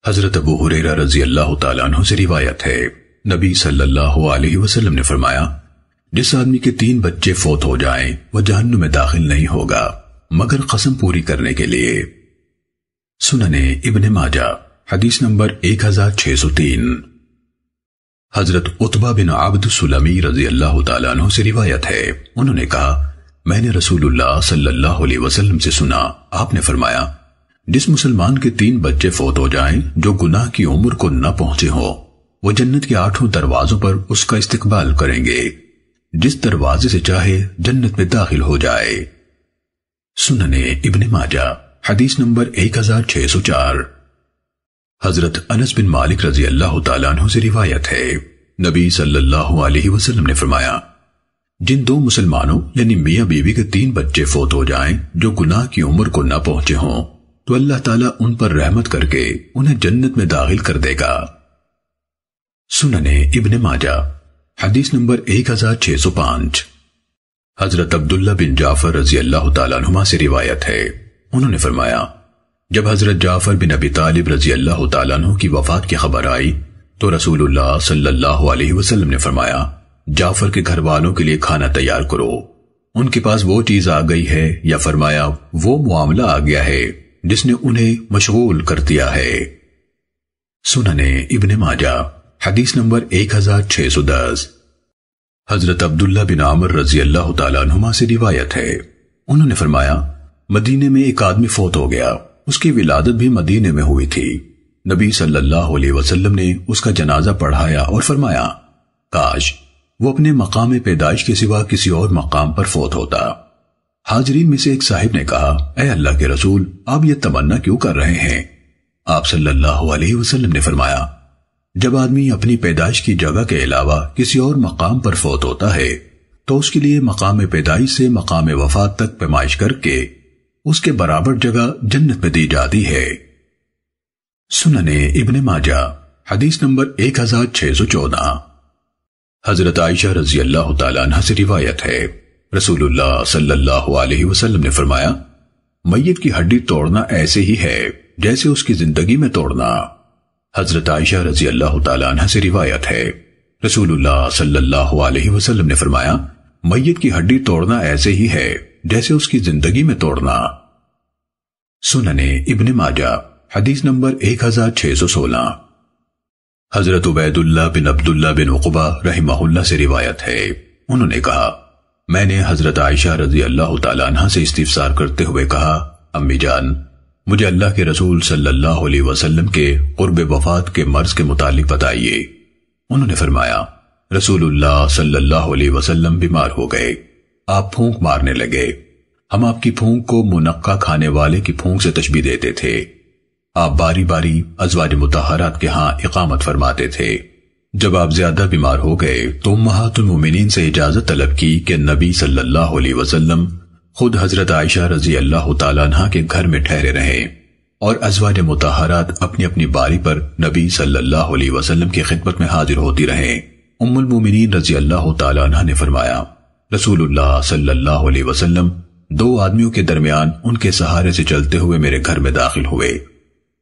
حضرت ابو ہریرہ رضی اللہ تعالیٰ عنہ سے روایت ہے، نبی صلی اللہ علیہ وسلم نے فرمایا، جس آدمی کے 3 بچے فوت ہو جائیں وہ جہنم میں داخل نہیں ہوگا مگر قسم پوری کرنے کے لیے۔ سنن ابن ماجہ حدیث نمبر 1603۔ حضرت عتبہ بن عبد سلمی رضی اللہ تعالیٰ عنہ سے روایت ہے، انہوں نے کہا، میں نے رسول اللہ صلی اللہ علیہ وسلم سے سنا، آپ نے فرمایا، جس مسلمان کے 3 بچے فوت ہو جائیں جو گناہ کی عمر کو نہ پہنچے ہوں، وہ جنت کے 8 دروازوں پر اس کا استقبال کریں گے، جس دروازے سے چاہے جنت میں داخل ہو جائے۔ سنن ابن ماجہ حدیث نمبر 1604۔ حضرت انس بن مالک رضی اللہ تعالیٰ عنہ سے روایت ہے، نبی صلی اللہ علیہ وسلم نے فرمایا، جن 2 مسلمانوں یعنی میاں بیوی کے 3 بچے فوت ہو جائیں جو گناہ کی عمر کو نہ پہنچے ہوں تو اللہ تعالیٰ ان پر رحمت کر کے انہیں جنت میں داخل کر دے گا۔ سنن ابن ماجہ حدیث نمبر 1605۔ حضرت عبداللہ بن جعفر رضی اللہ تعالیٰ عنہما سے روایت ہے، انہوں نے فرمایا، جب حضرت جعفر بن ابی طالب رضی اللہ تعالیٰ عنہ کی وفات کی خبر آئی تو رسول اللہ صلی اللہ علیہ وسلم نے فرمایا، جعفر کے گھر والوں کے لیے کھانا تیار کرو، ان کے پاس وہ چیز آ گئی ہے، یا فرمایا وہ معاملہ آ گیا ہے جس نے انہیں مشغول کر دیا ہے۔ سنن ابن ماجہ حدیث نمبر 1610۔ حضرت عبداللہ بن عمر رضی اللہ تعالیٰ عنہما سے روایت ہے، انہوں نے فرمایا، مدینے میں ایک آدمی فوت ہو گیا، اس کی ولادت بھی مدینے میں ہوئی تھی۔ نبی صلی اللہ علیہ وسلم نے اس کا جنازہ پڑھایا اور فرمایا، کاش وہ اپنے مقام پیدائش کے سوا کسی اور مقام پر فوت ہوتا۔ حاضرین میں سے ایک صاحب نے کہا، اے اللہ کے رسول، آپ یہ تمنا کیوں کر رہے ہیں؟ آپ صلی اللہ علیہ وسلم نے فرمایا، جب آدمی اپنی پیدائش کی جگہ کے علاوہ کسی اور مقام پر فوت ہوتا ہے تو اس کے لیے مقام پیدائش سے مقام وفات تک پیمائش کر کے اس کے برابر جگہ جنت میں دی جاتی ہے۔ سنن ابن ماجہ حدیث نمبر 1614۔ حضرت عائشہ رضی اللہ تعالیٰ عنہ سے روایت ہے، رسول اللہ صلی اللہ علیہ وسلم نے فرمایا، میت کی ہڈی توڑنا ایسے ہی ہے جیسے اس کی زندگی میں توڑنا۔ حضرت عائشہ رضی اللہ تعالیٰ عنہ سے روایت ہے، رسول اللہ صلی اللہ علیہ وسلم نے فرمایا، میت کی ہڈی توڑنا ایسے ہی ہے جیسے اس کی زندگی میں توڑنا۔ سنن ابن ماجہ حدیث نمبر 1616۔ حضرت عبید اللہ بن عبداللہ بن عقبہ رحمہ اللہ سے روایت ہے، انہوں نے کہا، میں نے حضرت عائشہ رضی اللہ تعالیٰ عنہ سے استفسار کرتے ہوئے کہا، امی جان، مجھے اللہ کے رسول صلی اللہ علیہ وسلم کے قرب وفات کے مرض کے متعلق بتائیے۔ انہوں نے فرمایا، رسول اللہ صلی اللہ علیہ وسلم بیمار ہو گئے، آپ پھونک مارنے لگے، ہم آپ کی پھونک کو منقع کھانے والے کی پھونک سے تشبیہ دیتے تھے، آپ باری باری ازواج مطہرات کے ہاں اقامت فرماتے تھے۔ جب آپ زیادہ بیمار ہو گئے تو امہات المومنین سے اجازت طلب کی کہ نبی صلی اللہ علیہ وسلم خود حضرت عائشہ رضی اللہ تعالیٰ عنہ کے گھر میں ٹھہرے رہیں، اور ازواج مطہرات اپنی اپنی باری پر نبی صلی اللہ علیہ وسلم کی خدمت میں حاضر ہوتی رہیں۔ ام المومنین رضی اللہ تعالیٰ عنہ نے فرمایا، رسول اللہ صلی اللہ علیہ وسلم 2 آدمیوں کے درمیان ان کے سہارے سے چلتے ہوئے میرے گھر میں داخل ہوئے،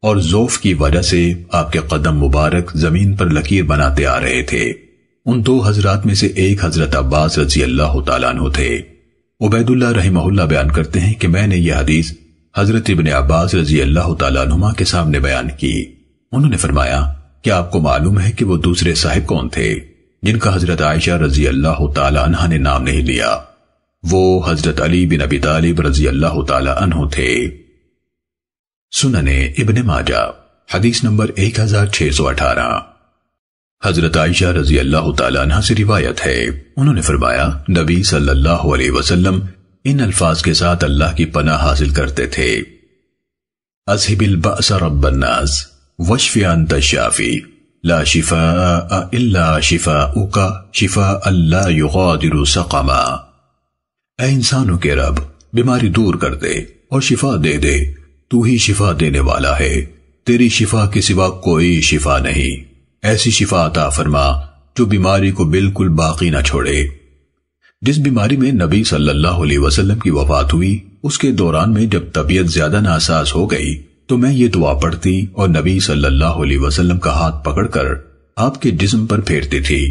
اور ضعف کی وجہ سے آپ کے قدم مبارک زمین پر لکیر بناتے آ رہے تھے۔ ان 2 حضرات میں سے ایک حضرت عباس رضی اللہ تعالیٰ عنہ تھے۔ عبید اللہ رحمہ اللہ بیان کرتے ہیں کہ میں نے یہ حدیث حضرت ابن عباس رضی اللہ تعالیٰ عنہما کے سامنے بیان کی۔ انہوں نے فرمایا، کیا آپ کو معلوم ہے کہ وہ دوسرے صاحب کون تھے جن کا حضرت عائشہ رضی اللہ تعالیٰ عنہ نے نام نہیں لیا؟ وہ حضرت علی بن ابی طالب رضی اللہ تعالیٰ عنہ تھے۔ سنن ابن ماجہ حدیث نمبر 1618۔ حضرت عائشہ رضی اللہ تعالیٰ عنہ سے روایت ہے، انہوں نے فرمایا، نبی صلی اللہ علیہ وسلم ان الفاظ کے ساتھ اللہ کی پناہ حاصل کرتے تھے، اذهب البأس رب الناس واشف انت الشافی لا شفاء الا شفاؤک شفاء لا یغادر سقما۔ اے انسانوں کے رب، بیماری دور کر دے اور شفا دے دے، تو ہی شفا دینے والا ہے، تیری شفا کے سوا کوئی شفا نہیں، ایسی شفا عطا فرما جو بیماری کو بالکل باقی نہ چھوڑے۔ جس بیماری میں نبی صلی اللہ علیہ وسلم کی وفات ہوئی، اس کے دوران میں جب طبیعت زیادہ ناساز ہو گئی تو میں یہ دعا پڑھتی اور نبی صلی اللہ علیہ وسلم کا ہاتھ پکڑ کر آپ کے جسم پر پھیرتی تھی۔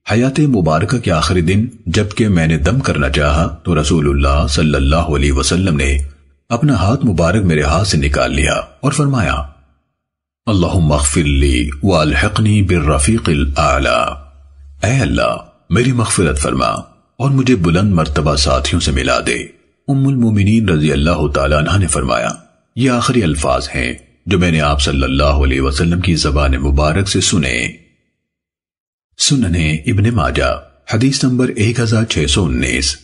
حیات مبارکہ کے آخری دن جبکہ میں نے دم کرنا چاہا تو رسول اللہ صلی اللہ علیہ وسلم نے اپنا ہاتھ مبارک میرے ہاتھ سے نکال لیا اور فرمایا اللہم اغفر لی والحقنی بالرفیق الاعلی، اے اللہ میری مغفرت فرما اور مجھے بلند مرتبہ ساتھیوں سے ملا دے۔ ام المومنین رضی اللہ تعالیٰ عنہ نے فرمایا یہ آخری الفاظ ہیں جو میں نے آپ صلی اللہ علیہ وسلم کی زبان مبارک سے سنے۔ سننے ابن ماجہ حدیث نمبر 1619۔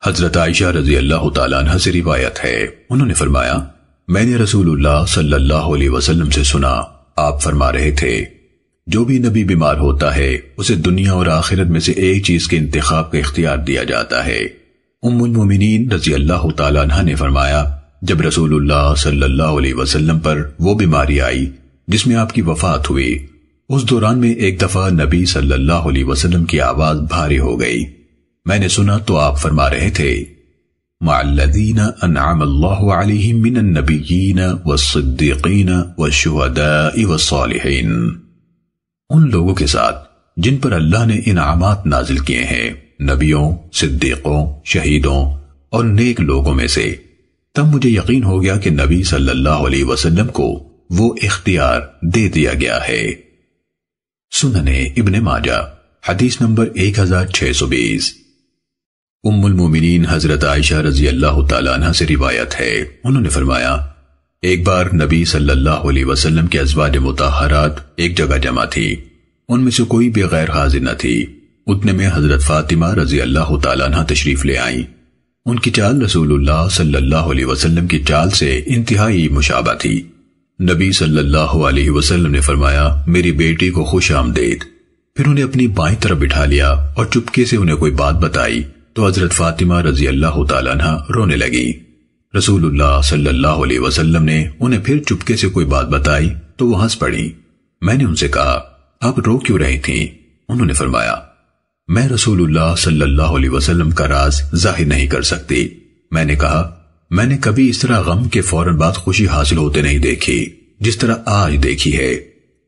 حضرت عائشہ رضی اللہ تعالیٰ عنہ سے روایت ہے، انہوں نے فرمایا میں نے رسول اللہ صلی اللہ علیہ وسلم سے سنا، آپ فرما رہے تھے جو بھی نبی بیمار ہوتا ہے اسے دنیا اور آخرت میں سے ایک چیز کے انتخاب کا اختیار دیا جاتا ہے۔ ام المومنین رضی اللہ تعالیٰ عنہ نے فرمایا جب رسول اللہ صلی اللہ علیہ وسلم پر وہ بیماری آئی جس میں آپ کی وفات ہوئی، اس دوران میں ایک دفعہ نبی صلی اللہ علیہ وسلم کی آواز بھاری ہو گئی۔ میں نے سنا تو آپ فرما رہے تھے مع الذین انعم اللہ علیہم من النبیین والصدیقین والشہداء والصالحین، ان لوگوں کے ساتھ جن پر اللہ نے انعامات نازل کیے ہیں، نبیوں، صدیقوں، شہیدوں اور نیک لوگوں میں سے۔ تب مجھے یقین ہو گیا کہ نبی صلی اللہ علیہ وسلم کو وہ اختیار دے دیا گیا ہے۔ سننے ابن ماجہ حدیث نمبر 1620۔ ام المومنین حضرت عائشہ رضی اللہ تعالیٰ عنہ سے روایت ہے، انہوں نے فرمایا ایک بار نبی صلی اللہ علیہ وسلم کے ازواج مطہرات ایک جگہ جمع تھی، ان میں سے کوئی بھی غیر حاضر نہ تھی۔ اتنے میں حضرت فاطمہ رضی اللہ تعالیٰ عنہ تشریف لے آئیں۔ ان کی چال رسول اللہ صلی اللہ علیہ وسلم کی چال سے انتہائی مشابہ تھی۔ نبی صلی اللہ علیہ وسلم نے فرمایا میری بیٹی کو خوش آمدید، پھر انہیں اپنی بائیں طرف بٹھا لیا اور چپکے سے انہیں کوئی بات بتائی تو حضرت فاطمہ رضی اللہ تعالیٰ عنہ رونے لگی۔ رسول اللہ صلی اللہ علیہ وسلم نے انہیں پھر چپکے سے کوئی بات بتائی تو وہ ہنس پڑی۔ میں نے ان سے کہا آپ رو کیوں رہی تھیں؟ انہوں نے فرمایا میں رسول اللہ صلی اللہ علیہ وسلم کا راز ظاہر نہیں کر سکتی۔ میں نے کہا میں نے کبھی اس طرح غم کے فوراً بعد خوشی حاصل ہوتے نہیں دیکھی جس طرح آج دیکھی ہے۔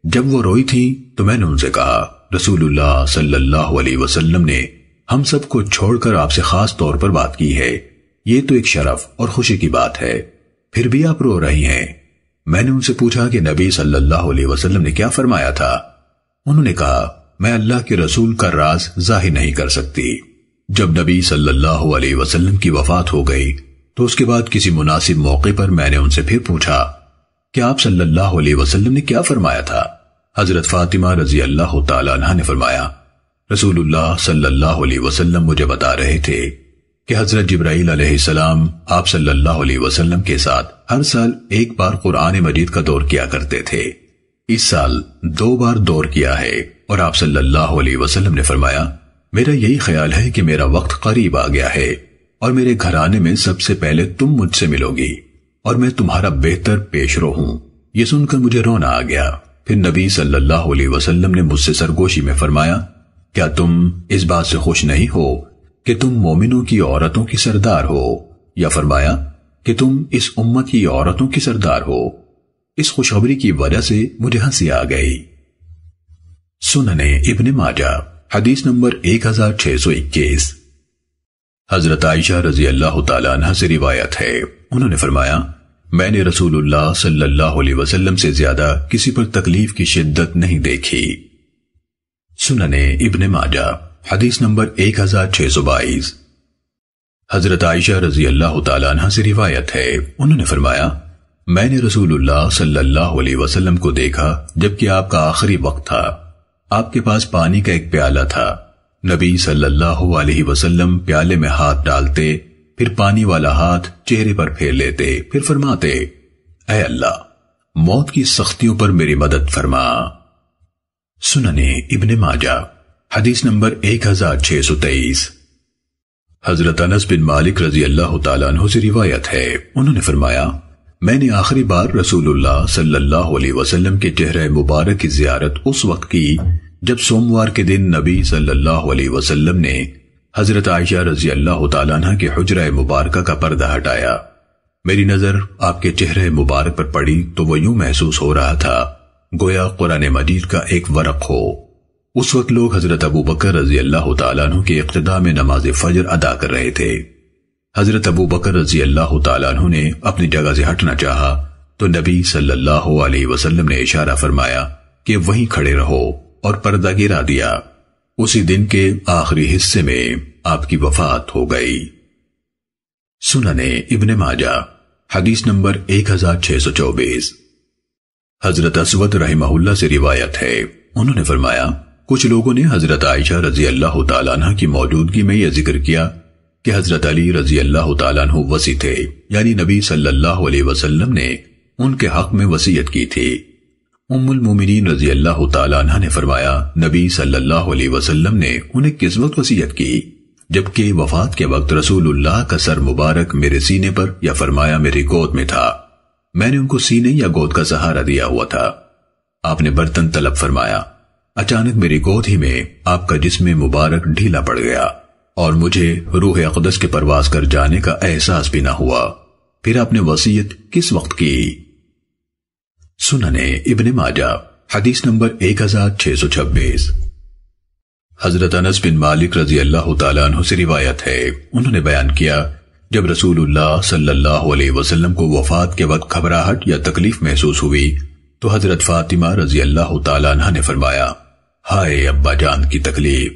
جب وہ روئی تھی تو میں نے ان سے کہا رسول اللہ صلی اللہ علیہ وسلم نے ہم سب کو چھوڑ کر آپ سے خاص طور پر بات کی ہے، یہ تو ایک شرف اور خوشی کی بات ہے، پھر بھی آپ رو رہی ہیں۔ میں نے ان سے پوچھا کہ نبی صلی اللہ علیہ وسلم نے کیا فرمایا تھا؟ انہوں نے کہا میں اللہ کے رسول کا راز ظاہر نہیں کر سکتی۔ جب نبی صلی اللہ علیہ وسلم کی وفات ہو گئی تو اس کے بعد کسی مناسب موقع پر میں نے ان سے پھر پوچھا کہ آپ صلی اللہ علیہ وسلم نے کیا فرمایا تھا؟ حضرت فاطمہ رضی اللہ تعالیٰ عنہ نے فرمایا رسول اللہ صلی اللہ علیہ وسلم مجھے بتا رہے تھے کہ حضرت جبرائیل علیہ السلام آپ صلی اللہ علیہ وسلم کے ساتھ ہر سال ایک بار قرآن مجید کا دور کیا کرتے تھے، اس سال 2 بار دور کیا ہے، اور آپ صلی اللہ علیہ وسلم نے فرمایا میرا یہی خیال ہے کہ میرا وقت قریب آ گیا ہے اور میرے گھرانے میں سب سے پہلے تم مجھ سے ملو گی اور میں تمہارا بہتر پیش رو ہوں۔ یہ سن کر مجھے رونا آ گیا۔ پھر نبی صلی اللہ علیہ وسلم نے مجھ سے سرگوشی میں فرمایا کیا تم اس بات سے خوش نہیں ہو کہ تم مومنوں کی عورتوں کی سردار ہو، یا فرمایا کہ تم اس امت کی عورتوں کی سردار ہو۔ اس خوشخبری کی وجہ سے مجھے ہنسی آ گئی۔ سننے ابن ماجہ حدیث نمبر 1621۔ حضرت عائشہ رضی اللہ تعالیٰ عنہ سے روایت ہے، انہوں نے فرمایا میں نے رسول اللہ صلی اللہ علیہ وسلم سے زیادہ کسی پر تکلیف کی شدت نہیں دیکھی۔ سننے ابن ماجہ حدیث نمبر 1622۔ حضرت عائشہ رضی اللہ تعالیٰ عنہ سے روایت ہے، انہوں نے فرمایا میں نے رسول اللہ صلی اللہ علیہ وسلم کو دیکھا جبکہ آپ کا آخری وقت تھا، آپ کے پاس پانی کا ایک پیالہ تھا، نبی صلی اللہ علیہ وسلم پیالے میں ہاتھ ڈالتے، پھر پانی والا ہاتھ چہرے پر پھیر لیتے، پھر فرماتے اے اللہ موت کی سختیوں پر میری مدد فرما۔ سننے ابن ماجہ حدیث نمبر 1623۔ حضرت انس بن مالک رضی اللہ تعالیٰ عنہ سے روایت ہے، انہوں نے فرمایا میں نے آخری بار رسول اللہ صلی اللہ علیہ وسلم کے چہرہ مبارک کی زیارت اس وقت کی جب سوموار کے دن نبی صلی اللہ علیہ وسلم نے حضرت عائشہ رضی اللہ تعالیٰ عنہ کے حجرہ مبارکہ کا پردہ ہٹایا۔ میری نظر آپ کے چہرے مبارک پر پڑی تو وہ یوں محسوس ہو رہا تھا گویا قرآن مجید کا ایک ورق ہو۔ اس وقت لوگ حضرت ابو بکر رضی اللہ تعالیٰ عنہ کے اقتداء میں نماز فجر ادا کر رہے تھے۔ حضرت ابو بکر رضی اللہ تعالیٰ عنہ نے اپنی جگہ سے ہٹنا چاہا تو نبی صلی اللہ علیہ وسلم نے اشارہ فرمایا کہ وہیں کھڑے رہو اور پردہ گرا دیا۔ اسی دن کے آخری حصے میں آپ کی وفات ہو گئی۔ سنن ابن ماجہ حدیث نمبر 1624۔ حضرت اسود رحمہ اللہ سے روایت ہے، انہوں نے فرمایا کچھ لوگوں نے حضرت عائشہ رضی اللہ تعالیٰ عنہ کی موجودگی میں یہ ذکر کیا کہ حضرت علی رضی اللہ تعالیٰ عنہ وصی تھے، یعنی نبی صلی اللہ علیہ وسلم نے ان کے حق میں وصیت کی تھی۔ ام المومنین رضی اللہ تعالیٰ عنہ نے فرمایا نبی صلی اللہ علیہ وسلم نے انہیں کس وقت وصیت کی؟ جبکہ وفات کے وقت رسول اللہ کا سر مبارک میرے سینے پر یا فرمایا میری گود میں تھا، میں نے ان کو سینے یا گود کا سہارا دیا ہوا تھا۔ آپ نے برتن طلب فرمایا، اچانک میری گود ہی میں آپ کا جسم مبارک ڈھیلا پڑ گیا اور مجھے روح اقدس کے پرواز کر جانے کا احساس بھی نہ ہوا۔ پھر آپ نے وصیت کس وقت کی؟ سنن ابن ماجہ حدیث نمبر 1626۔ حضرت انس بن مالک رضی اللہ تعالیٰ عنہ سے روایت ہے، انہوں نے بیان کیا جب رسول اللہ صلی اللہ علیہ وسلم کو وفات کے وقت گھبراہٹ یا تکلیف محسوس ہوئی تو حضرت فاطمہ رضی اللہ تعالیٰ عنہ نے فرمایا ہائے ابا جان کی تکلیف۔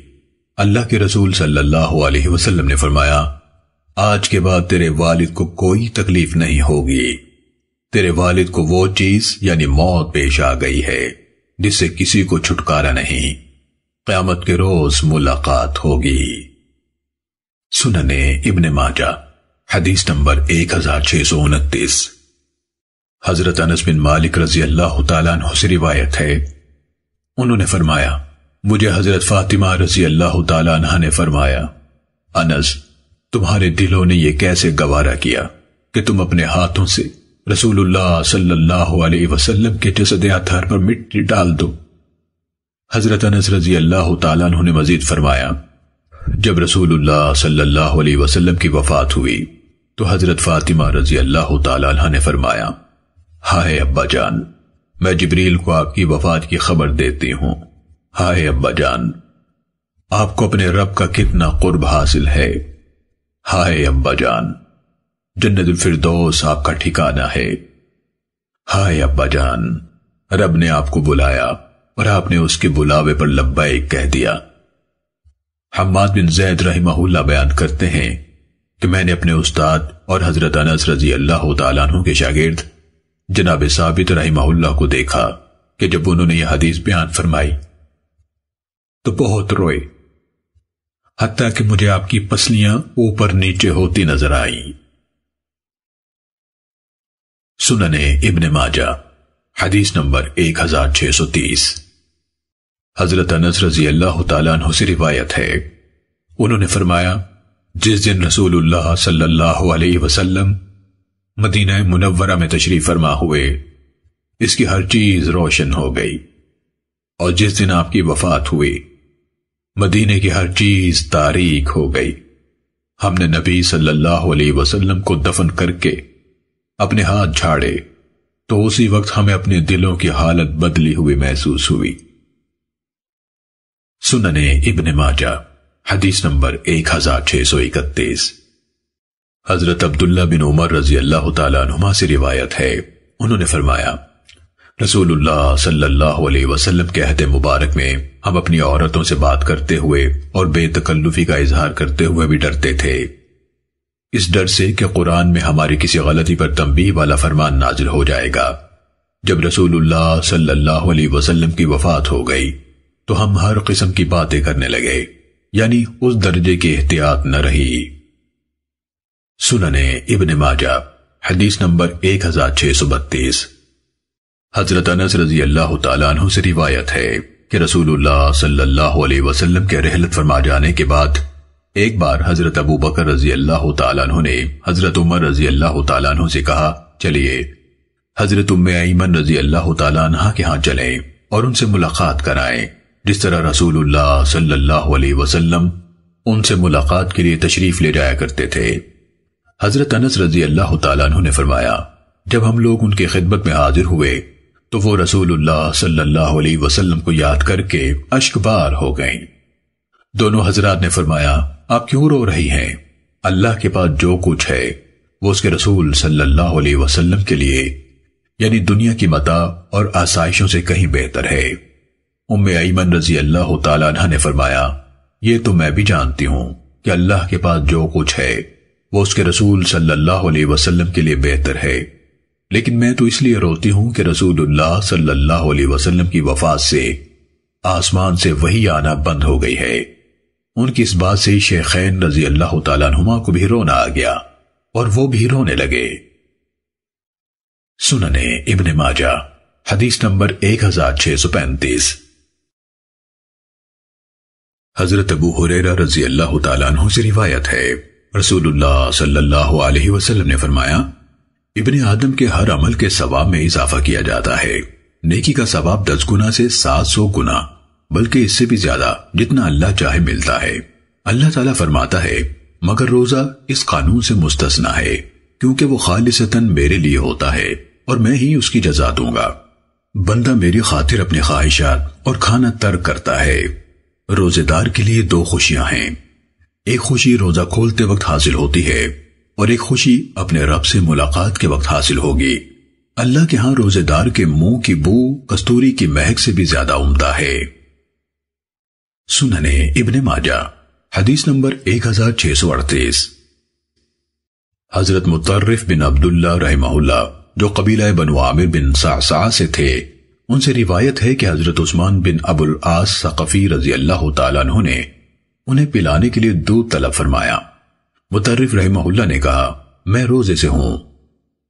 اللہ کے رسول صلی اللہ علیہ وسلم نے فرمایا آج کے بعد تیرے والد کو کوئی تکلیف نہیں ہوگی، تیرے والد کو وہ چیز یعنی موت پیش آ گئی ہے جس سے کسی کو چھٹکارا نہیں، قیامت کے روز ملاقات ہوگی۔ سنن ابن ماجہ حدیث نمبر 1629۔ حضرت انس بن مالک رضی اللہ تعالیٰ عنہ سے روایت ہے، انہوں نے فرمایا مجھے حضرت فاطمہ رضی اللہ تعالیٰ عنہ نے فرمایا انس تمہارے دلوں نے یہ کیسے گوارا کیا کہ تم اپنے ہاتھوں سے رسول اللہ صلی اللہ علیہ وسلم کے جسد اطہر پر مٹی ڈال دو۔ حضرت انس رضی اللہ تعالیٰ عنہ نے مزید فرمایا جب رسول اللہ صلی اللہ علیہ وسلم کی وفات ہوئی تو حضرت فاطمہ رضی اللہ تعالیٰ عنہ نے فرمایا ہائے ابا جان، میں جبریل کو آپ کی وفات کی خبر دیتی ہوں۔ ہائے ابا جان، آپ کو اپنے رب کا کتنا قرب حاصل ہے۔ ہائے ابا جان، جنت الفردوس آپ کا ٹھکانہ ہے۔ ہائے ابا جان، رب نے آپ کو بلایا اور آپ نے اس کے بلاوے پر لبیک کہہ دیا۔ حماد بن زید رحمہ اللہ بیان کرتے ہیں کہ میں نے اپنے استاد اور حضرت انس رضی اللہ تعالیٰ عنہ کے شاگرد جناب ثابت رحمہ اللہ کو دیکھا کہ جب انہوں نے یہ حدیث بیان فرمائی تو بہت روئے، حتیٰ کہ مجھے آپ کی پسلیاں اوپر نیچے ہوتی نظر آئیں۔ سنن ابن ماجہ حدیث نمبر 1630۔ حضرت انس رضی اللہ تعالیٰ عنہ سے روایت ہے، انہوں نے فرمایا جس دن رسول اللہ صلی اللہ علیہ وسلم مدینہ منورہ میں تشریف فرما ہوئے اس کی ہر چیز روشن ہو گئی، اور جس دن آپ کی وفات ہوئی مدینے کی ہر چیز تاریک ہو گئی۔ ہم نے نبی صلی اللہ علیہ وسلم کو دفن کر کے اپنے ہاتھ جھاڑے تو اسی وقت ہمیں اپنے دلوں کی حالت بدلی ہوئی محسوس ہوئی۔ سنن ابن ماجہ حدیث نمبر 1631۔ حضرت عبداللہ بن عمر رضی اللہ تعالیٰ عنہما سے روایت ہے، انہوں نے فرمایا رسول اللہ صلی اللہ علیہ وسلم کے عہد مبارک میں ہم اپنی عورتوں سے بات کرتے ہوئے اور بے تکلفی کا اظہار کرتے ہوئے بھی ڈرتے تھے، اس ڈر سے کہ قرآن میں ہماری کسی غلطی پر تنبیہ والا فرمان نازل ہو جائے گا۔ جب رسول اللہ صلی اللہ علیہ وسلم کی وفات ہو گئی تو ہم ہر قسم کی باتیں کرنے لگے، یعنی اس درجے کی احتیاط نہ رہی۔ سنن ابن ماجہ حدیث نمبر 1632۔ حضرت انس رضی اللہ تعالیٰ عنہ سے روایت ہے کہ رسول اللہ صلی اللہ علیہ وسلم کے رحلت فرما جانے کے بعد ایک بار حضرت ابو بکر رضی اللہ تعالیٰ عنہ نے حضرت عمر رضی اللہ تعالیٰ عنہ سے کہا چلیے حضرت ام ایمن رضی اللہ تعالیٰ عنہ کے ہاں چلیں اور ان سے ملاقات کرائیں، جس طرح رسول اللہ صلی اللہ علیہ وسلم ان سے ملاقات کے لیے تشریف لے جایا کرتے تھے۔ حضرت انس رضی اللہ تعالیٰ عنہ نے فرمایا جب ہم لوگ ان کی خدمت میں حاضر ہوئے تو وہ رسول اللہ صلی اللہ علیہ وسلم کو یاد کر کے اشکبار ہو گئیں۔ دونوں حضرات نے فرمایا آپ کیوں رو رہی ہیں؟ اللہ کے پاس جو کچھ ہے وہ اس کے رسول صلی اللہ علیہ وسلم کے لیے یعنی دنیا کی متاع اور آسائشوں سے کہیں بہتر ہے۔ ام ایمن رضی اللہ تعالیٰ عنہ نے فرمایا یہ تو میں بھی جانتی ہوں کہ اللہ کے پاس جو کچھ ہے وہ اس کے رسول صلی اللہ علیہ وسلم کے لیے بہتر ہے، لیکن میں تو اس لیے روتی ہوں کہ رسول اللہ صلی اللہ علیہ وسلم کی وفات سے آسمان سے وحی آنا بند ہو گئی ہے۔ ان کی اس بات سے شیخین رضی اللہ تعالیٰ عنہما کو بھی رونا آ گیا اور وہ بھی رونے لگے۔ سننے ابن ماجہ حدیث نمبر 1635۔ حضرت ابو ہریرہ رضی اللہ تعالیٰ عنہ سے روایت ہے رسول اللہ صلی اللہ علیہ وسلم نے فرمایا ابن آدم کے ہر عمل کے ثواب میں اضافہ کیا جاتا ہے۔ نیکی کا ثواب 10 گنا سے 700 گنا بلکہ اس سے بھی زیادہ جتنا اللہ چاہے ملتا ہے۔ اللہ تعالیٰ فرماتا ہے مگر روزہ اس قانون سے مستثنا ہے کیونکہ وہ خالصتاً میرے لیے ہوتا ہے اور میں ہی اس کی جزا دوں گا۔ بندہ میری خاطر اپنے خواہشات اور کھانا ترک کرتا ہے۔ روزے دار کے لیے 2 خوشیاں ہیں، ایک خوشی روزہ کھولتے وقت حاصل ہوتی ہے اور ایک خوشی اپنے رب سے ملاقات کے وقت حاصل ہوگی۔ اللہ کے ہاں روزے دار کے منہ کی بو کستوری کی مہک سے بھی زیادہ عمدہ ہے۔ سننے ابن ماجہ حدیث نمبر 1638۔ حضرت مطرف بن عبداللہ رحمہ اللہ جو قبیلہ بنو عامر بن صعصع سے تھے ان سے روایت ہے کہ حضرت عثمان بن ابو العاص ثقفی رضی اللہ تعالیٰ عنہ نے انہیں پلانے کے لیے دودھ طلب فرمایا۔ مطرف رحمہ اللہ نے کہا میں روزے سے ہوں۔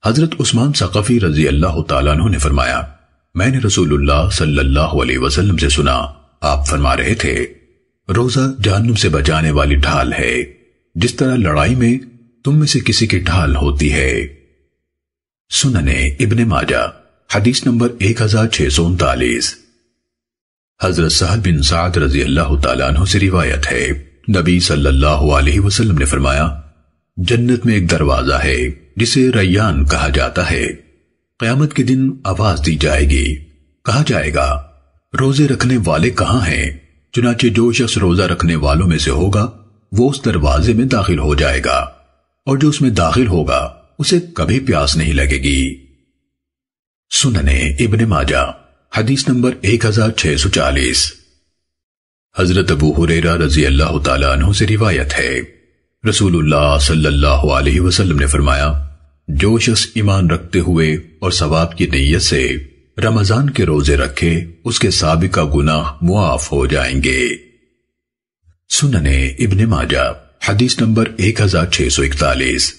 حضرت عثمان ثقفی رضی اللہ تعالیٰ عنہ نے فرمایا میں نے رسول اللہ صلی اللہ علیہ وسلم سے سنا آپ فرما رہے تھے روزہ جہنم سے بچانے والی ڈھال ہے جس طرح لڑائی میں تم میں سے کسی کی ڈھال ہوتی ہے۔ سننے ابن ماجہ حدیث نمبر 1639۔ حضرت سہل بن سعد رضی اللہ تعالیٰ عنہ سے روایت ہے نبی صلی اللہ علیہ وسلم نے فرمایا جنت میں ایک دروازہ ہے جسے ریان کہا جاتا ہے۔ قیامت کے دن آواز دی جائے گی، کہا جائے گا روزے رکھنے والے کہاں ہیں؟ چنانچہ جو شخص روزہ رکھنے والوں میں سے ہوگا وہ اس دروازے میں داخل ہو جائے گا اور جو اس میں داخل ہوگا اسے کبھی پیاس نہیں لگے گی۔ سننے ابن ماجہ حدیث نمبر 1640۔ حضرت ابو ہریرہ رضی اللہ تعالیٰ عنہ سے روایت ہے رسول اللہ صلی اللہ علیہ وسلم نے فرمایا جو شخص ایمان رکھتے ہوئے اور ثواب کی نیت سے رمضان کے روزے رکھے اس کے سابقہ گناہ معاف ہو جائیں گے۔ سننے ابن ماجہ حدیث نمبر 1641۔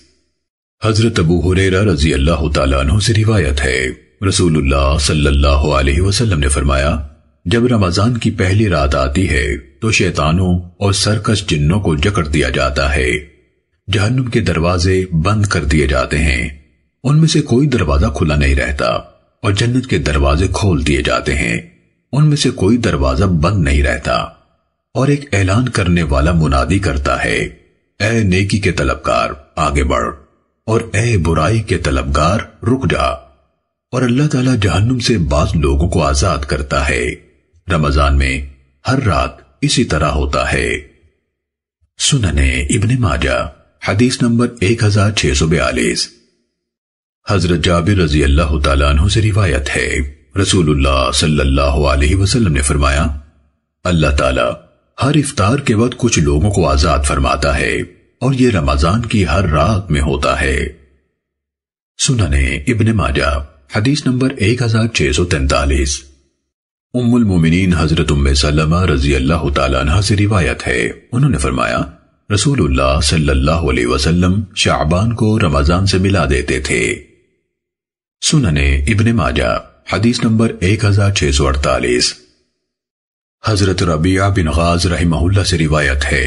حضرت ابو ہریرہ رضی اللہ تعالیٰ عنہ سے روایت ہے رسول اللہ صلی اللہ علیہ وسلم نے فرمایا جب رمضان کی پہلی رات آتی ہے تو شیطانوں اور سرکش جنوں کو جکڑ دیا جاتا ہے، جہنم کے دروازے بند کر دیے جاتے ہیں، ان میں سے کوئی دروازہ کھلا نہیں رہتا اور جنت کے دروازے کھول دیے جاتے ہیں، ان میں سے کوئی دروازہ بند نہیں رہتا، اور ایک اعلان کرنے والا منادی کرتا ہے اے نیکی کے طلبگار آگے بڑھ اور اے برائی کے طلبگار رک جا، اور اللہ تعالیٰ جہنم سے بعض لوگوں کو آزاد کرتا ہے۔ رمضان میں ہر رات اسی طرح ہوتا ہے۔ سننے ابن ماجہ حدیث نمبر 1642۔ حضرت جابر رضی اللہ تعالیٰ عنہ سے روایت ہے رسول اللہ صلی اللہ علیہ وسلم نے فرمایا اللہ تعالیٰ ہر افطار کے وقت کچھ لوگوں کو آزاد فرماتا ہے اور یہ رمضان کی ہر رات میں ہوتا ہے۔ سننے ابن ماجہ حدیث نمبر 1643۔ ام المومنین حضرت ام سلمہ رضی اللہ تعالیٰ عنہ سے روایت ہے انہوں نے فرمایا رسول اللہ صلی اللہ علیہ وسلم شعبان کو رمضان سے ملا دیتے تھے۔ سننے ابن ماجہ حدیث نمبر 1648۔ حضرت ربیعہ بن غاز رحمہ اللہ سے روایت ہے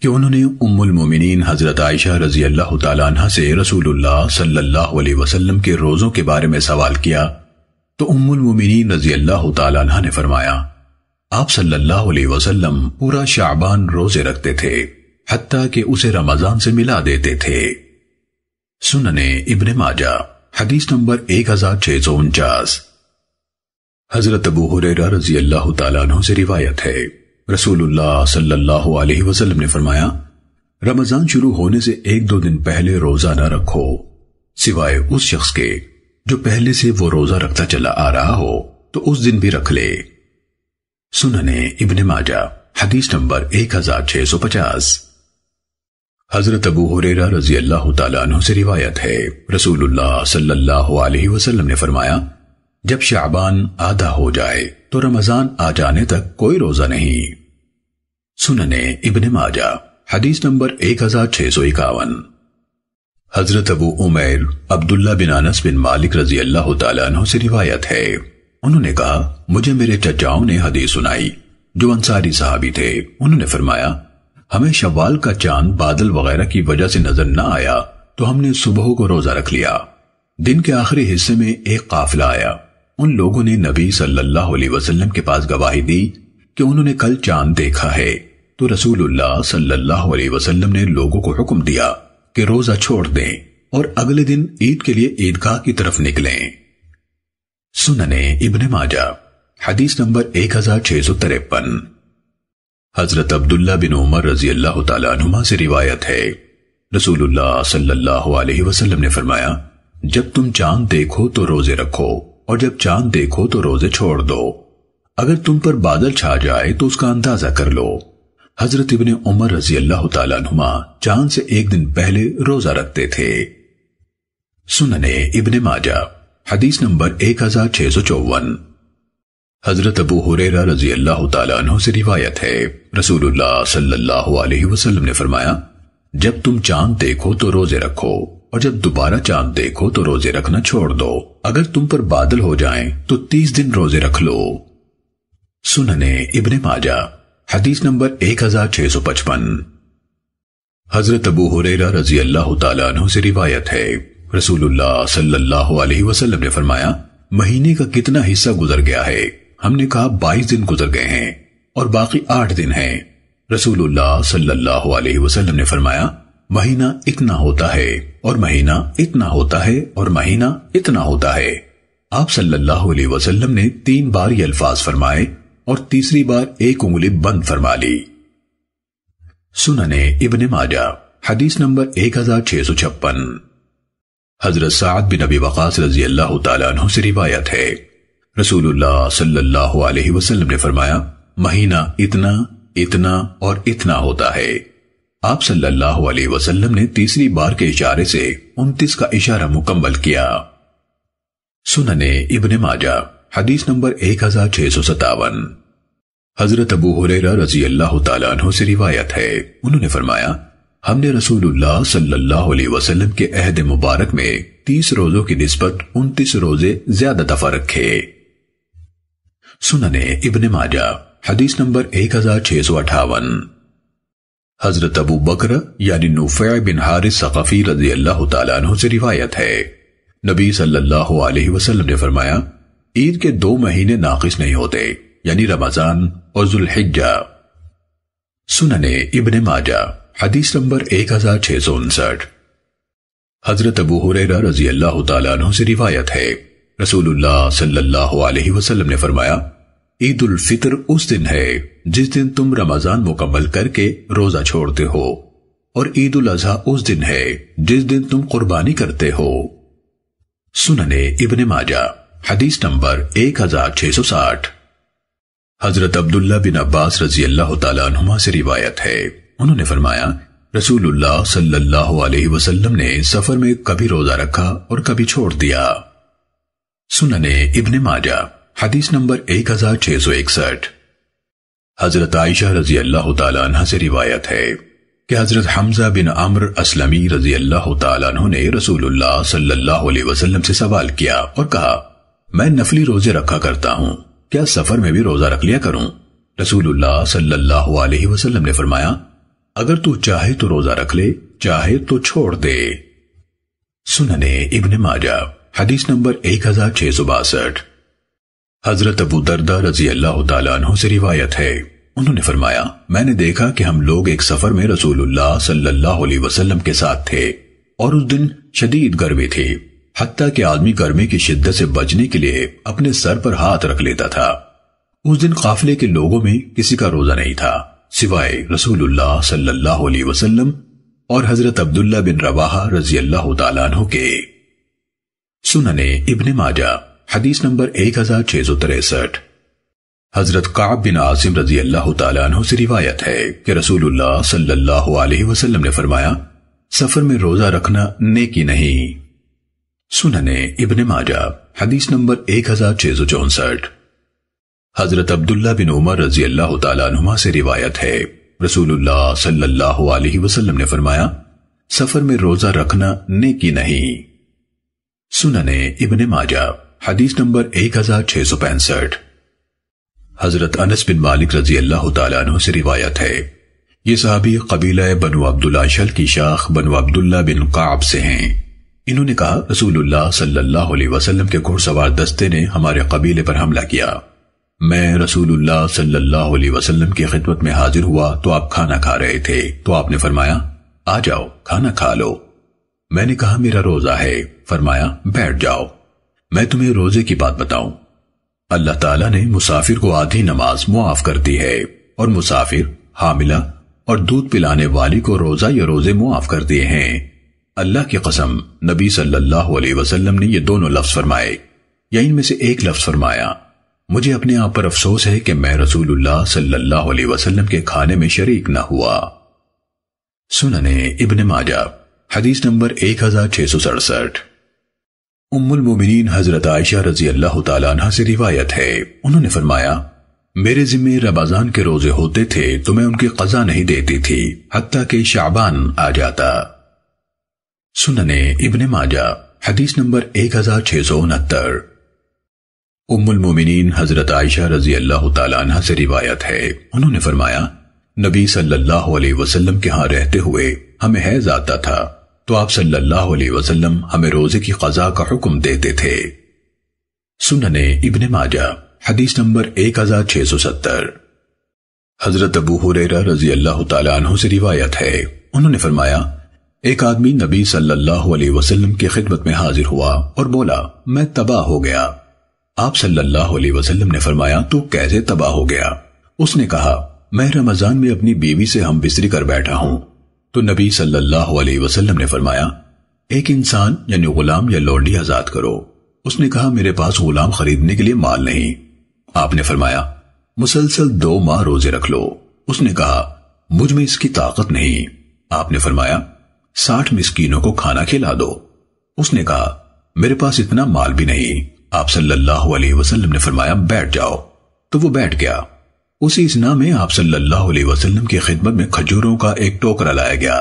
کہ انہوں نے ام المومنین حضرت عائشہ رضی اللہ تعالیٰ عنہ سے رسول اللہ صلی اللہ علیہ وسلم کے روزوں کے بارے میں سوال کیا تو ام المومنین رضی اللہ تعالیٰ عنہ نے فرمایا آپ صلی اللہ علیہ وسلم پورا شعبان روزے رکھتے تھے حتیٰ کہ اسے رمضان سے ملا دیتے تھے۔ سننے ابن ماجہ حدیث نمبر 1649۔ حضرت ابو ہریرہ رضی اللہ تعالیٰ عنہ سے روایت ہے، رسول اللہ صلی اللہ علیہ وسلم نے فرمایا، رمضان شروع ہونے سے 1-2 دن پہلے روزہ نہ رکھو، سوائے اس شخص کے جو پہلے سے وہ روزہ رکھتا چلا آ رہا ہو تو اس دن بھی رکھ لے۔ سننے ابن ماجہ حدیث نمبر 1650۔ حضرت ابو ہریرہ رضی اللہ تعالیٰ عنہ سے روایت ہے، رسول اللہ صلی اللہ علیہ وسلم نے فرمایا، جب شعبان آدھا ہو جائے تو رمضان آ جانے تک کوئی روزہ نہیں۔ سننے ابن ماجہ حدیث نمبر 1651۔ حضرت ابو عمیر عبداللہ بن انس بن مالک رضی اللہ تعالیٰ عنہ سے روایت ہے، انہوں نے کہا، مجھے میرے چچاؤں نے حدیث سنائی جو انصاری صحابی تھے۔ انہوں نے فرمایا، ہمیں شوال کا چاند بادل وغیرہ کی وجہ سے نظر نہ آیا تو ہم نے صبح کو روزہ رکھ لیا۔ دن کے آخری حصے میں ایک قافلہ آیا، ان لوگوں نے نبی صلی اللہ علیہ وسلم کے پاس گواہی دی کہ انہوں نے کل چاند دیکھا ہے، تو رسول اللہ صلی اللہ علیہ وسلم نے لوگوں کو حکم دیا کہ روزہ چھوڑ دیں اور اگلے دن عید کے لیے عیدگاہ کی طرف نکلیں۔ سننے ابن ماجہ حدیث نمبر 1653۔ حضرت عبداللہ بن عمر رضی اللہ تعالیٰ عنہما سے روایت ہے، رسول اللہ صلی اللہ علیہ وسلم نے فرمایا، جب تم چاند دیکھو تو روزے رکھو اور جب چاند دیکھو تو روزے چھوڑ دو، اگر تم پر بادل چھا جائے تو اس کا اندازہ کر لو۔ حضرت ابن عمر رضی اللہ تعالیٰ عنہما چاند سے 1 دن پہلے روزہ رکھتے تھے۔ سننے ابن ماجہ حدیث نمبر 1654۔ حضرت ابو ہریرہ رضی اللہ تعالیٰ عنہ سے روایت ہے، رسول اللہ صلی اللہ علیہ وسلم نے فرمایا، جب تم چاند دیکھو تو روزے رکھو اور جب دوبارہ چاند دیکھو تو روزے رکھنا چھوڑ دو، اگر تم پر بادل ہو جائیں تو 30 دن روزے رکھ لو۔ سننے ابن ماجہ حدیث نمبر 1655۔ حضرت ابو ہریرہ رضی اللہ تعالیٰ عنہ سے روایت ہے، رسول اللہ صلی اللہ علیہ وسلم نے فرمایا، مہینے کا کتنا حصہ گزر گیا ہے؟ ہم نے کہا 22 دن گزر گئے ہیں اور باقی 8 دن ہیں۔ رسول اللہ صلی اللہ علیہ وسلم نے فرمایا، مہینہ اتنا ہوتا ہے اور مہینہ اتنا ہوتا ہے اور مہینہ اتنا ہوتا ہے۔ آپ صلی اللہ علیہ وسلم نے 3 بار یہ الفاظ فرمائے اور تیسری بار 1 انگلی بند فرما لی۔ سننے ابن ماجہ حدیث نمبر 1656۔ حضرت سعد بن ابی وقاص رضی اللہ تعالیٰ عنہ سے روایت ہے، رسول اللہ صلی اللہ علیہ وسلم نے فرمایا، مہینہ اتنا اتنا اور اتنا ہوتا ہے۔ آپ صلی اللہ علیہ وسلم نے تیسری بار کے اشارے سے 29 کا اشارہ مکمل کیا۔ سننے ابن ماجہ حدیث نمبر 1657۔ حضرت ابو ہریرہ رضی اللہ تعالیٰ عنہ سے روایت ہے، انہوں نے فرمایا، ہم نے رسول اللہ صلی اللہ علیہ وسلم کے عہد مبارک میں 30 روزوں کی نسبت 29 روزے زیادہ دفع رکھے۔ سننے ابن ماجہ حدیث نمبر 1658۔ حضرت ابو بکر یعنی نفع بن حارث ثقفی رضی اللہ تعالیٰ عنہ سے روایت ہے، نبی صلی اللہ علیہ وسلم نے فرمایا، عید کے 2 مہینے ناقص نہیں ہوتے، یعنی رمضان اور ذوالحجہ۔ سننے ابن ماجہ حدیث نمبر 1659۔ حضرت ابو ہریرہ رضی اللہ تعالیٰ عنہ سے روایت ہے، رسول اللہ صلی اللہ علیہ وسلم نے فرمایا، عید الفطر اس دن ہے جس دن تم رمضان مکمل کر کے روزہ چھوڑتے ہو، اور عید الاضحیٰ اس دن ہے جس دن تم قربانی کرتے ہو۔ سننے ابن ماجہ حدیث نمبر 1660۔ حضرت عبداللہ بن عباس رضی اللہ تعالیٰ عنہما سے روایت ہے، انہوں نے فرمایا، رسول اللہ صلی اللہ علیہ وسلم نے سفر میں کبھی روزہ رکھا اور کبھی چھوڑ دیا۔ سننے ابن ماجہ حدیث نمبر 1661۔ حضرت عائشہ رضی اللہ تعالیٰ عنہ سے روایت ہے کہ حضرت حمزہ بن عمرو اسلمی رضی اللہ تعالیٰ عنہ نے رسول اللہ صلی اللہ علیہ وسلم سے سوال کیا اور کہا، میں نفلی روزے رکھا کرتا ہوں، کیا سفر میں بھی روزہ رکھ لیا کروں؟ رسول اللہ صلی اللہ علیہ وسلم نے فرمایا، اگر تو چاہے تو روزہ رکھ لے، چاہے تو چھوڑ دے۔ سننے ابن ماجہ حدیث نمبر 1662۔ حضرت ابو دردہ رضی اللہ تعالیٰ عنہ سے روایت ہے، انہوں نے فرمایا، میں نے دیکھا کہ ہم لوگ ایک سفر میں رسول اللہ صلی اللہ علیہ وسلم کے ساتھ تھے، اور اس دن شدید گرمی تھی، حتیٰ کہ آدمی گرمی کی شدت سے بچنے کے لیے اپنے سر پر ہاتھ رکھ لیتا تھا۔ اس دن قافلے کے لوگوں میں کسی کا روزہ نہیں تھا سوائے رسول اللہ صلی اللہ علیہ وسلم اور حضرت عبداللہ بن رواحہ رضی اللہ تعالیٰ عنہ کے۔ سننے ابن ماجہ حدیث نمبر 1663۔ حضرت کعب بن عاصم رضی اللہ تعالیٰ عنہ سے روایت ہے کہ رسول اللہ صلی اللہ علیہ وسلم نے فرمایا، سفر میں روزہ رکھنا نیکی نہیں۔ سننے ابن ماجہ حدیث نمبر 1664۔ حضرت عبداللہ بن عمر رضی اللہ تعالیٰ عنہما سے روایت ہے، رسول اللہ صلی اللہ علیہ وسلم نے فرمایا، سفر میں روزہ رکھنا نیکی نہیں۔ سننے ابن ماجہ حدیث نمبر 1665۔ حضرت انس بن مالک رضی اللہ تعالیٰ عنہ سے روایت ہے، یہ صحابی قبیلہ بنو عبدالعشل کی شاخ بنو عبداللہ بن قعب سے ہیں۔ انہوں نے کہا، رسول اللہ صلی اللہ علیہ وسلم کے گھڑ سوار دستے نے ہمارے قبیلے پر حملہ کیا۔ میں رسول اللہ صلی اللہ علیہ وسلم کی خدمت میں حاضر ہوا تو آپ کھانا کھا رہے تھے، تو آپ نے فرمایا، آ جاؤ کھانا کھا لو۔ میں نے کہا، میرا روزہ ہے۔ فرمایا، بیٹھ جاؤ، میں تمہیں روزے کی بات بتاؤں۔ اللہ تعالیٰ نے مسافر کو آدھی نماز معاف کر دی ہے، اور مسافر، حاملہ اور دودھ پلانے والی کو روزہ یا روزے معاف کر دیے ہیں۔ اللہ کی قسم، نبی صلی اللہ علیہ وسلم نے یہ دونوں لفظ فرمائے یا ان میں سے ایک لفظ فرمایا۔ مجھے اپنے آپ پر افسوس ہے کہ میں رسول اللہ صلی اللہ علیہ وسلم کے کھانے میں شریک نہ ہوا۔ سننے ابن ماجہ حدیث نمبر 1667۔ ام المومنین حضرت عائشہ رضی اللہ تعالیٰ عنہ سے روایت ہے، انہوں نے فرمایا، میرے ذمہ رمضان کے روزے ہوتے تھے تو میں ان کی قضا نہیں دیتی تھی حتیٰ کہ شعبان آ جاتا۔ سننے ابن ماجہ حدیث نمبر 1669۔ ام المومنین حضرت عائشہ رضی اللہ تعالیٰ عنہ سے روایت ہے، انہوں نے فرمایا، نبی صلی اللہ علیہ وسلم کے ہاں رہتے ہوئے ہمیں حیض آتا تھا تو آپ صلی اللہ علیہ وسلم ہمیں روزے کی قضا کا حکم دیتے تھے۔ سننے ابن ماجہ حدیث نمبر 1670۔ حضرت ابو ہریرہ رضی اللہ تعالیٰ عنہ سے روایت ہے، انہوں نے فرمایا، ایک آدمی نبی صلی اللہ علیہ وسلم کی خدمت میں حاضر ہوا اور بولا، میں تباہ ہو گیا۔ آپ صلی اللہ علیہ وسلم نے فرمایا، تو کیسے تباہ ہو گیا؟ اس نے کہا، میں رمضان میں اپنی بیوی سے ہم بستری کر بیٹھا ہوں۔ تو نبی صلی اللہ علیہ وسلم نے فرمایا، ایک انسان یعنی غلام یا لونڈی آزاد کرو۔ اس نے کہا، میرے پاس غلام خریدنے کے لیے مال نہیں۔ آپ نے فرمایا، مسلسل 2 ماہ روزے رکھ لو۔ اس نے کہا، مجھ میں اس کی طاقت نہیں۔ آپ نے فرمایا، 60 مسکینوں کو کھانا کھلا دو۔ اس نے کہا، میرے پاس اتنا مال بھی نہیں۔ آپ صلی اللہ علیہ وسلم نے فرمایا، بیٹھ جاؤ۔ تو وہ بیٹھ گیا۔ اسی اسنا میں آپ صلی اللہ علیہ وسلم کی خدمت میں کھجوروں کا ایک ٹوکرا لایا گیا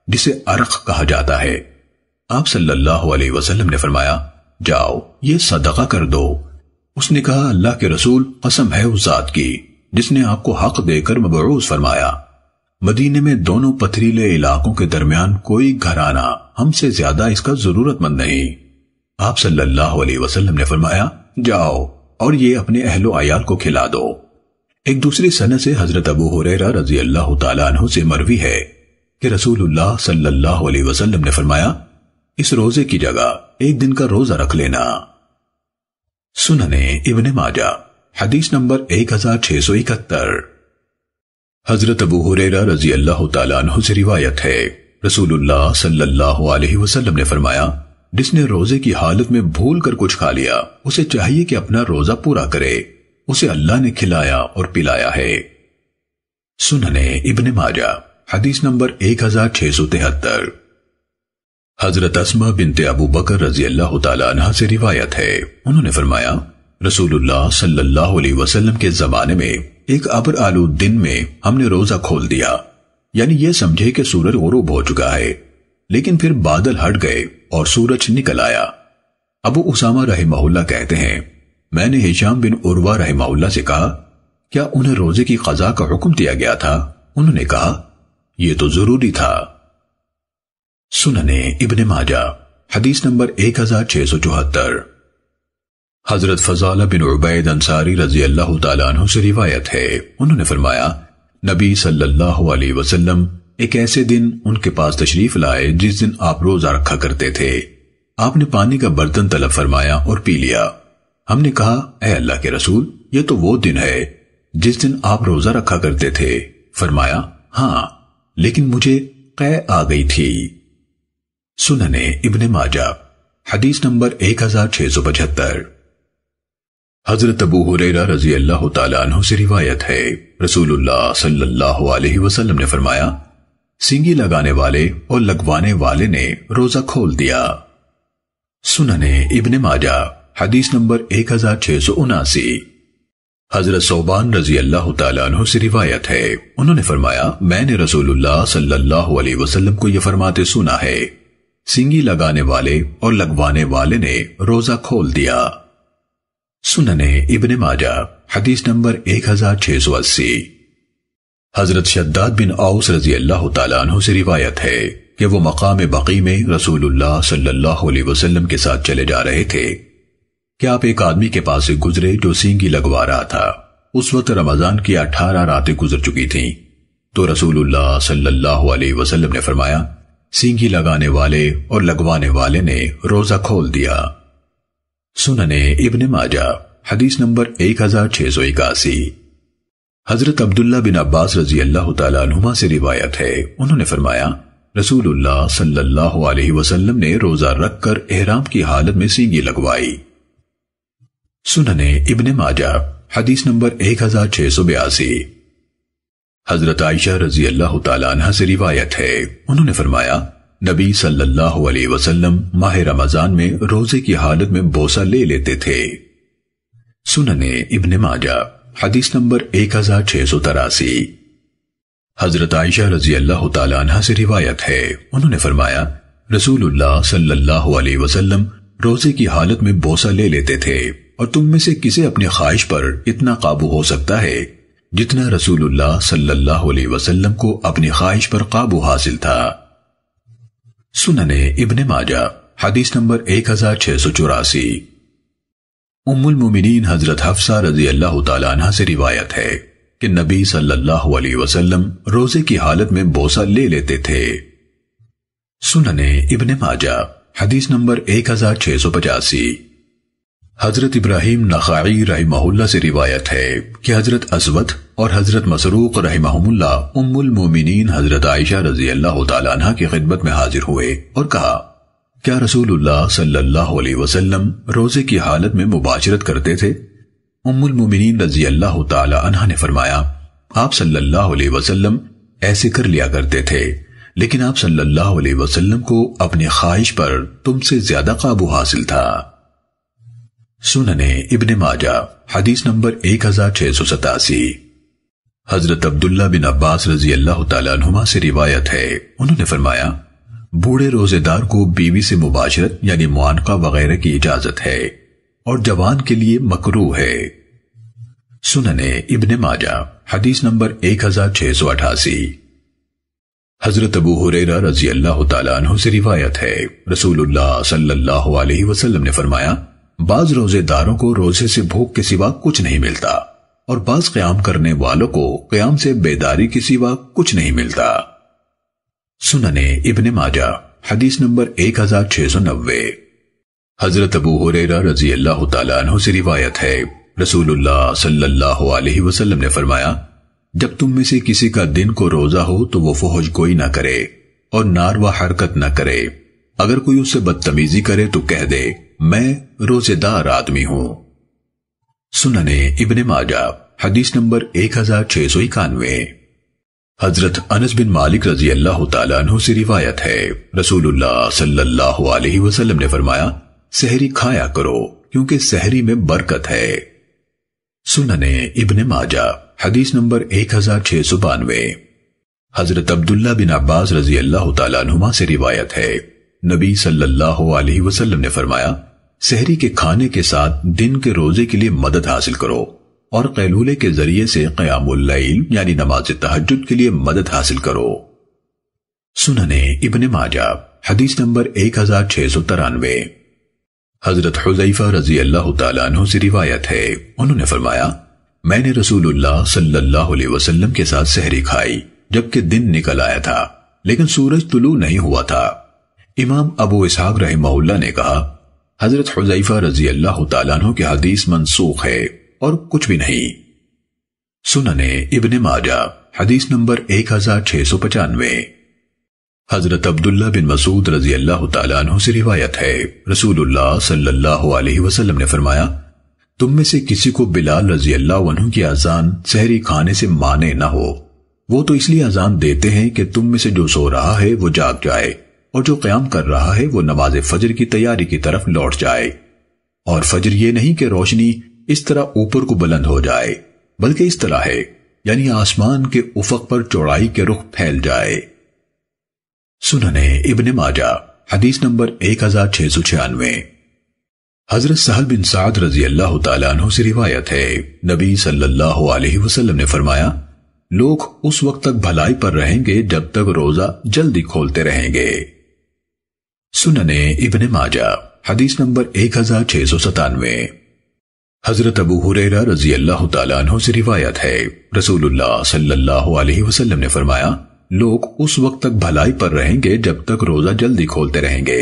جسے عرق کہا جاتا ہے۔ آپ صلی اللہ علیہ وسلم نے فرمایا، جاؤ یہ صدقہ کر دو۔ اس نے کہا، اللہ کے رسول، قسم ہے اس ذات کی جس نے آپ کو حق دے کر مبعوث فرمایا، مدینے میں دونوں پتھریلے علاقوں کے درمیان کوئی گھرانہ ہم سے زیادہ اس کا ضرورت مند نہیں۔ آپ صلی اللہ علیہ وسلم نے فرمایا، جاؤ اور یہ اپنے اہل و عیال کو کھلا دو۔ ایک دوسری سند سے حضرت ابو ہریرہ رضی اللہ تعالیٰ عنہ سے مروی ہے کہ رسول اللہ صلی اللہ علیہ وسلم نے فرمایا، اس روزے کی جگہ ایک دن کا روزہ رکھ لینا۔ سننے ابن ماجہ حدیث نمبر 1671۔ حضرت ابو ہریرہ رضی اللہ تعالیٰ عنہ سے روایت ہے، رسول اللہ صلی اللہ علیہ وسلم نے فرمایا، جس نے روزے کی حالت میں بھول کر کچھ کھا لیا اسے چاہیے کہ اپنا روزہ پورا کرے، اسے اللہ نے کھلایا اور پلایا ہے۔ سننے ابن ماجہ حدیث نمبر 1673۔ حضرت اسماء بنت ابو بکر رضی اللہ تعالیٰ عنہ سے روایت ہے، انہوں نے فرمایا، رسول اللہ صلی اللہ علیہ وسلم کے زمانے میں ایک ابر آلود دن میں ہم نے روزہ کھول دیا، یعنی یہ سمجھے کہ سورج غروب ہو چکا ہے، لیکن پھر بادل ہٹ گئے اور سورج نکل آیا۔ ابو اسامہ رحمہ اللہ کہتے ہیں، میں نے ہشام بن عروہ رحمہ اللہ سے کہا، کیا انہیں روزے کی قضا کا حکم دیا گیا تھا؟ انہوں نے کہا، یہ تو ضروری تھا۔ سننے ابن ماجہ حدیث نمبر 1674۔ حضرت فضالہ بن عبید انصاری رضی اللہ تعالیٰ عنہ سے روایت ہے، انہوں نے فرمایا، نبی صلی اللہ علیہ وسلم ایک ایسے دن ان کے پاس تشریف لائے جس دن آپ روزہ رکھا کرتے تھے۔ آپ نے پانی کا برتن طلب فرمایا اور پی لیا۔ ہم نے کہا اے اللہ کے رسول، یہ تو وہ دن ہے جس دن آپ روزہ رکھا کرتے تھے۔ فرمایا ہاں، لیکن مجھے قے آ گئی تھی۔ سننے ابن ماجہ حدیث نمبر 1675۔ حضرت ابو ہریرہ رضی اللہ تعالیٰ عنہ سے روایت ہے، رسول اللہ صلی اللہ علیہ وسلم نے فرمایا، سینگی لگانے والے اور لگوانے والے نے روزہ کھول دیا۔ سننے ابن ماجہ حدیث نمبر 1679۔ حضرت ثوبان رضی اللہ تعالیٰ عنہ سے روایت ہے، انہوں نے فرمایا، میں نے رسول اللہ صلی اللہ علیہ وسلم کو یہ فرماتے سنا ہے، سینگی لگانے والے اور لگوانے والے نے روزہ کھول دیا۔ سننے ابن ماجہ حدیث نمبر 1680۔ حضرت شداد بن اوس رضی اللہ تعالیٰ عنہ سے روایت ہے کہ وہ مقام بقی میں رسول اللہ صلی اللہ علیہ وسلم کے ساتھ چلے جا رہے تھے کہ آپ ایک آدمی کے پاس سے گزرے جو سینگی لگوا رہا تھا۔ اس وقت رمضان کی 18 راتیں گزر چکی تھیں، تو رسول اللہ صلی اللہ علیہ وسلم نے فرمایا، سینگی لگانے والے اور لگوانے والے نے روزہ کھول دیا۔ سننے ابن ماجہ حدیث نمبر 1681۔ حضرت عبداللہ بن عباس رضی اللہ تعالیٰ عنہما سے روایت ہے، انہوں نے فرمایا، رسول اللہ صلی اللہ علیہ وسلم نے روزہ رکھ کر احرام کی حالت میں سینگی لگوائی۔ سننے ابن ماجہ حدیث نمبر 1682۔ حضرت عائشہ رضی اللہ تعالیٰ عنہ سے روایت ہے، انہوں نے فرمایا، نبی صلی اللہ علیہ وسلم ماہ رمضان میں روزے کی حالت میں بوسہ لے لیتے تھے۔ سننے ابن ماجہ حدیث نمبر 1683۔ حضرت عائشہ رضی اللہ تعالیٰ عنہ سے روایت ہے، انہوں نے فرمایا، رسول اللہ صلی اللہ علیہ وسلم روزے کی حالت میں بوسہ لے لیتے تھے، اور تم میں سے کسے اپنی خواہش پر اتنا قابو ہو سکتا ہے جتنا رسول اللہ صلی اللہ علیہ وسلم کو اپنی خواہش پر قابو حاصل تھا۔ سننے ابن ماجہ حدیث نمبر 1684۔ ام المومنین حضرت حفصہ رضی اللہ تعالیٰ عنہ سے روایت ہے کہ نبی صلی اللہ علیہ وسلم روزے کی حالت میں بوسہ لے لیتے تھے۔ سننے ابن ماجہ حدیث نمبر 1685۔ حضرت ابراہیم نخعی رحمہ اللہ سے روایت ہے کہ حضرت اسود اور حضرت مسروق رحمہم اللہ ام المومنین حضرت عائشہ رضی اللہ تعالیٰ عنہ کی خدمت میں حاضر ہوئے اور کہا، کیا رسول اللہ صلی اللہ علیہ وسلم روزے کی حالت میں مباشرت کرتے تھے؟ ام المومنین رضی اللہ تعالی عنہ نے فرمایا، آپ صلی اللہ علیہ وسلم ایسے کر لیا کرتے تھے، لیکن آپ صلی اللہ علیہ وسلم کو اپنی خواہش پر تم سے زیادہ قابو حاصل تھا۔ سننے ابن ماجہ حدیث نمبر 1687۔ حضرت عبداللہ بن عباس رضی اللہ تعالیٰ عنہما سے روایت ہے، انہوں نے فرمایا، بوڑھے روزے دار کو بیوی سے مباشرت یعنی معانقہ وغیرہ کی اجازت ہے، اور جوان کے لیے مکروہ ہے۔ سننے ابن ماجہ حدیث نمبر 1688۔ حضرت ابو ہریرہ رضی اللہ تعالیٰ عنہ سے روایت ہے، رسول اللہ صلی اللہ علیہ وسلم نے فرمایا، بعض روزے داروں کو روزے سے بھوک کے سوا کچھ نہیں ملتا، اور بعض قیام کرنے والوں کو قیام سے بیداری کے سوا کچھ نہیں ملتا۔ سننے ابن ماجہ حدیث نمبر 1690۔ حضرت ابو ہریرہ رضی اللہ تعالیٰ عنہ سے روایت ہے، رسول اللہ صلی اللہ علیہ وسلم نے فرمایا، جب تم میں سے کسی کا دن کو روزہ ہو تو وہ فحش گوئی نہ کرے اور ناروا حرکت نہ کرے، اگر کوئی اس سے بدتمیزی کرے تو کہہ دے میں روزے دار آدمی ہوں۔ سننے ابن ماجہ حدیث نمبر 1691۔ حضرت انس بن مالک رضی اللہ تعالیٰ عنہ سے روایت ہے، رسول اللہ صلی اللہ علیہ وسلم نے فرمایا، سحری کھایا کرو کیونکہ سحری میں برکت ہے۔ سننے ابن ماجہ حدیث نمبر 1692۔ حضرت عبداللہ بن عباس رضی اللہ تعالیٰ عنہما سے روایت ہے، نبی صلی اللہ علیہ وسلم نے فرمایا، سحری کے کھانے کے ساتھ دن کے روزے کے لیے مدد حاصل کرو، اور قیلولے کے ذریعے سے قیام اللیل یعنی نماز تہجد کے لیے مدد حاصل کرو۔ سننے ابن ماجہ حدیث نمبر 1693۔ حضرت حذیفہ رضی اللہ تعالیٰ عنہ سے روایت ہے، انہوں نے فرمایا، میں نے رسول اللہ صلی اللہ علیہ وسلم کے ساتھ سحری کھائی جبکہ دن نکل آیا تھا لیکن سورج طلوع نہیں ہوا تھا۔ امام ابو اسحاق رحمہ اللہ نے کہا حضرت حذیفہ رضی اللہ تعالیٰ عنہ کی حدیث منسوخ ہے اور کچھ بھی نہیں۔ سنن ابن ماجہ حدیث نمبر 1695۔ حضرت عبداللہ بن مسعود رضی اللہ تعالیٰ عنہ سے روایت ہے رسول اللہ صلی اللہ علیہ وسلم نے فرمایا تم میں سے کسی کو بلال رضی اللہ عنہ کی اذان سحری کھانے سے مانے نہ ہو، وہ تو اس لیے اذان دیتے ہیں کہ تم میں سے جو سو رہا ہے وہ جاگ جائے اور جو قیام کر رہا ہے وہ نماز فجر کی تیاری کی طرف لوٹ جائے۔ اور فجر یہ نہیں کہ روشنی اس طرح اوپر کو بلند ہو جائے بلکہ اس طرح ہے یعنی آسمان کے افق پر چوڑائی کے رخ پھیل جائے۔ سنن ابن ماجہ حدیث نمبر 1696۔ حضرت سہل بن سعد رضی اللہ تعالیٰ عنہ سے روایت ہے نبی صلی اللہ علیہ وسلم نے فرمایا لوگ اس وقت تک بھلائی پر رہیں گے جب تک روزہ جلدی کھولتے رہیں گے۔ سنن ابن ماجہ حدیث نمبر 1697۔ حضرت ابو ہریرہ رضی اللہ تعالیٰ عنہ سے روایت ہے رسول اللہ صلی اللہ علیہ وسلم نے فرمایا لوگ اس وقت تک بھلائی پر رہیں گے جب تک روزہ جلدی کھولتے رہیں گے۔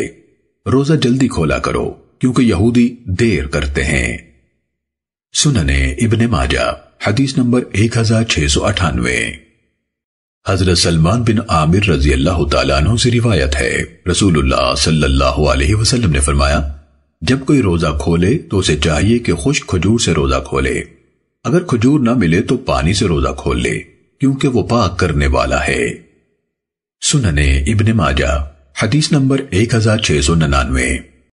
روزہ جلدی کھولا کرو کیونکہ یہودی دیر کرتے ہیں۔ سنن ابن ماجہ حدیث نمبر 1698۔ حضرت سلمان بن عامر رضی اللہ تعالیٰ عنہ سے روایت ہے رسول اللہ صلی اللہ علیہ وسلم نے فرمایا جب کوئی روزہ کھولے تو اسے چاہیے کہ خشک کھجور سے روزہ کھولے، اگر کھجور نہ ملے تو پانی سے روزہ کھول لے کیونکہ وہ پاک کرنے والا ہے۔ سنن ابن ماجہ حدیث نمبر 1699۔